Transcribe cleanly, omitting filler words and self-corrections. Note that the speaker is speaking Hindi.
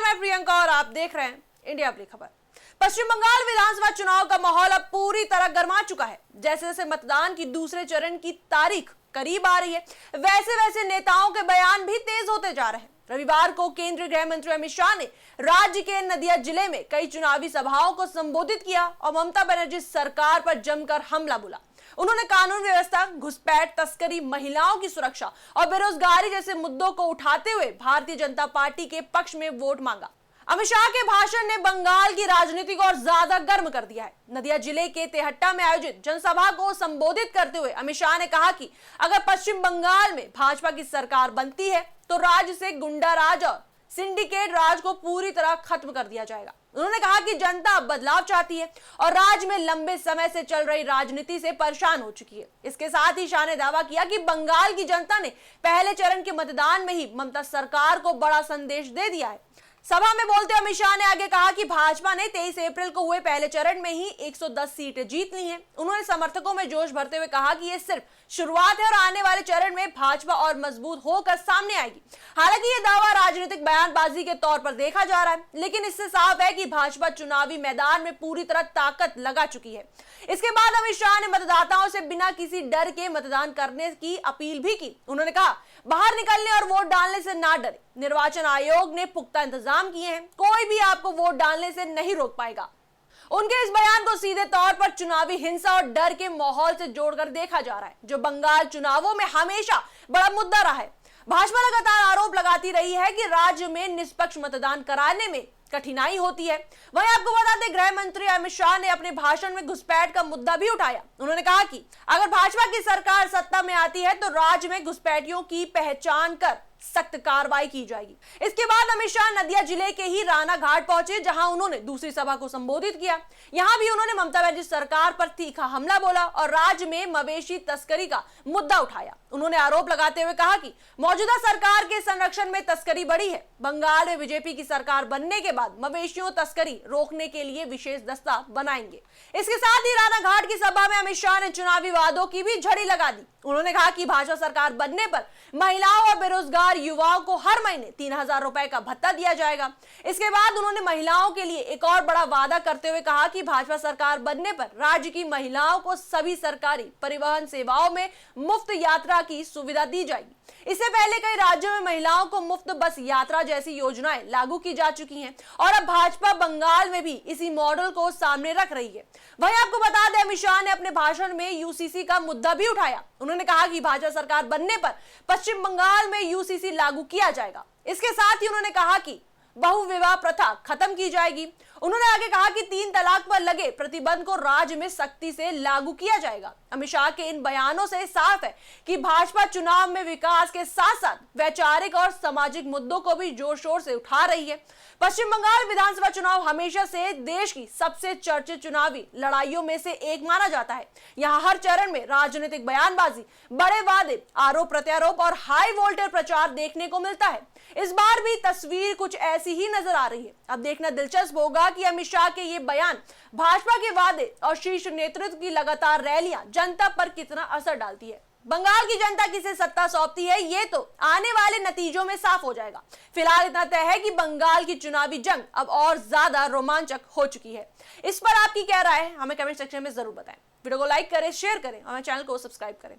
मैं प्रियंका और आप देख रहे हैं इंडिया अपनी खबर। पश्चिम बंगाल विधानसभा चुनाव का माहौल अब पूरी तरह गर्मा चुका है। जैसे जैसे मतदान की दूसरे चरण की तारीख करीब आ रही है, वैसे वैसे नेताओं के बयान भी तेज होते जा रहे हैं। रविवार को केंद्रीय गृह मंत्री अमित शाह ने राज्य के नदिया जिले में कई चुनावी सभाओं को संबोधित किया और ममता बनर्जी सरकार पर जमकर हमला बोला। उन्होंने कानून व्यवस्था, घुसपैठ, तस्करी, महिलाओं की सुरक्षा और बेरोजगारी जैसे मुद्दों को उठाते हुए भारतीय जनता पार्टी के पक्ष में वोट मांगा। अमित शाह के भाषण ने बंगाल की राजनीति को और ज्यादा गर्म कर दिया है। नदिया जिले के तेहट्टा में आयोजित जनसभा को संबोधित करते हुए अमित शाह ने कहा कि अगर पश्चिम बंगाल में भाजपा की सरकार बनती है तो राज्य से गुंडा राज और सिंडिकेट राज को पूरी तरह खत्म कर दिया जाएगा। उन्होंने कहा कि जनता अब बदलाव चाहती है और राज्य में लंबे समय से चल रही राजनीति से परेशान हो चुकी है। इसके साथ ही शाह ने दावा किया कि बंगाल की जनता ने पहले चरण के मतदान में ही ममता सरकार को बड़ा संदेश दे दिया है। सभा में बोलते अमित शाह ने आगे कहा कि भाजपा ने 23 अप्रैल को हुए पहले चरण में ही 110 सीटें जीत ली हैं। उन्होंने समर्थकों में जोश भरते हुए कहा कि यह सिर्फ शुरुआत है और आने वाले चरण में भाजपा और मजबूत होकर सामने आएगी। हालांकि यह दावा राजनीतिक बयानबाजी के तौर पर देखा जा रहा है, लेकिन इससे साफ है कि भाजपा चुनावी मैदान में पूरी तरह ताकत लगा चुकी है। इसके बाद अमित शाह ने मतदाताओं से बिना किसी डर के मतदान करने की अपील भी की। उन्होंने कहा, बाहर निकलने और वोट डालने से ना डरे। निर्वाचन आयोग ने पुख्ता इंतजाम किए हैं, कोई भी आपको वोट डालने से नहीं रोक पाएगा। उनके इस बयान को सीधे तौर पर चुनावी हिंसा और डर के माहौल से जोड़कर देखा जा रहा है, जो बंगाल चुनावों में हमेशा बड़ा मुद्दा रहा है। भाजपा लगातार आरोप लगाती रही है कि राज्य में निष्पक्ष मतदान कराने में कठिनाई होती है। वहीं आपको बता दें, गृह मंत्री अमित शाह ने अपने भाषण में घुसपैठ का मुद्दा भी उठाया। उन्होंने कहा कि अगर भाजपा की सरकार सत्ता में आती है तो राज्य में घुसपैठियों की पहचान कर सख्त कार्रवाई की जाएगी। इसके बाद अमित शाह नदिया जिले के ही राणा घाट पहुंचे, जहां उन्होंने दूसरी सभा को संबोधित किया। यहां भी उन्होंने ममता बनर्जी सरकार पर तीखा हमला बोला और राज्य में मवेशी तस्करी का मुद्दा उठाया। उन्होंने आरोप लगाते हुए कहा कि मौजूदा सरकार के संरक्षण में तस्करी बढ़ी है। बंगाल में बीजेपी की सरकार बनने के बाद मवेशियों तस्करी रोकने के लिए विशेष दस्ता बनाएंगे। इसके साथ ही राणा घाट की सभा में अमित शाह ने चुनावी वादों की भी झड़ी लगा दी। उन्होंने कहा कि भाजपा सरकार बनने पर महिलाओं और बेरोजगार युवाओं को हर महीने 3000 रुपए का भत्ता दिया जाएगा। इसके बाद उन्होंने महिलाओं के लिए एक और बड़ा वादा करते हुए कहा कि भाजपा सरकार बनने पर राज्य की महिलाओं को सभी सरकारी परिवहन सेवाओं में मुफ्त यात्रा की सुविधा दी जाएगी। इससे पहले कई राज्यों में महिलाओं को मुफ्त बस यात्रा जैसी योजनाएं लागू की जा चुकी हैं और अब भाजपा बंगाल में भी इसी मॉडल को सामने रख रही है। वहीं आपको बता दें, अमित शाह ने अपने भाषण में यूसीसी का मुद्दा भी उठाया। उन्होंने कहा कि भाजपा सरकार बनने पर पश्चिम बंगाल में यूसीसी लागू किया जाएगा। इसके साथ ही उन्होंने कहा कि बहुविवाह प्रथा खत्म की जाएगी। उन्होंने आगे कहा कि 3 तलाक पर लगे प्रतिबंध को राज्य में सख्ती से लागू किया जाएगा। अमित शाह के इन बयानों से साफ है कि भाजपा चुनाव में विकास के साथ साथ वैचारिक और सामाजिक मुद्दों को भी जोर शोर से उठा रही है। पश्चिम बंगाल विधानसभा चुनाव हमेशा से देश की सबसे चर्चित चुनावी लड़ाइयों में से एक माना जाता है। यहाँ हर चरण में राजनीतिक बयानबाजी, बड़े वादे, आरोप प्रत्यारोप और हाई वोल्टेज प्रचार देखने को मिलता है। इस बार भी तस्वीर कुछ ऐसी ही नजर आ रही है। अब देखना दिलचस्प होगा कि अमित शाह के ये बयान, भाजपा के वादे और शीर्ष नेतृत्व की लगातार रैलियां जनता पर कितना असर डालती है। बंगाल की जनता किसे सत्ता सौंपती है, ये तो आने वाले नतीजों में साफ हो जाएगा। फिलहाल इतना तय है कि बंगाल की चुनावी जंग अब और ज्यादा रोमांचक हो चुकी है। इस पर आपकी क्या राय है, हमें कमेंट सेक्शन में जरूर बताएं। वीडियो को लाइक करें, शेयर करें और हमारे चैनल को सब्सक्राइब करें।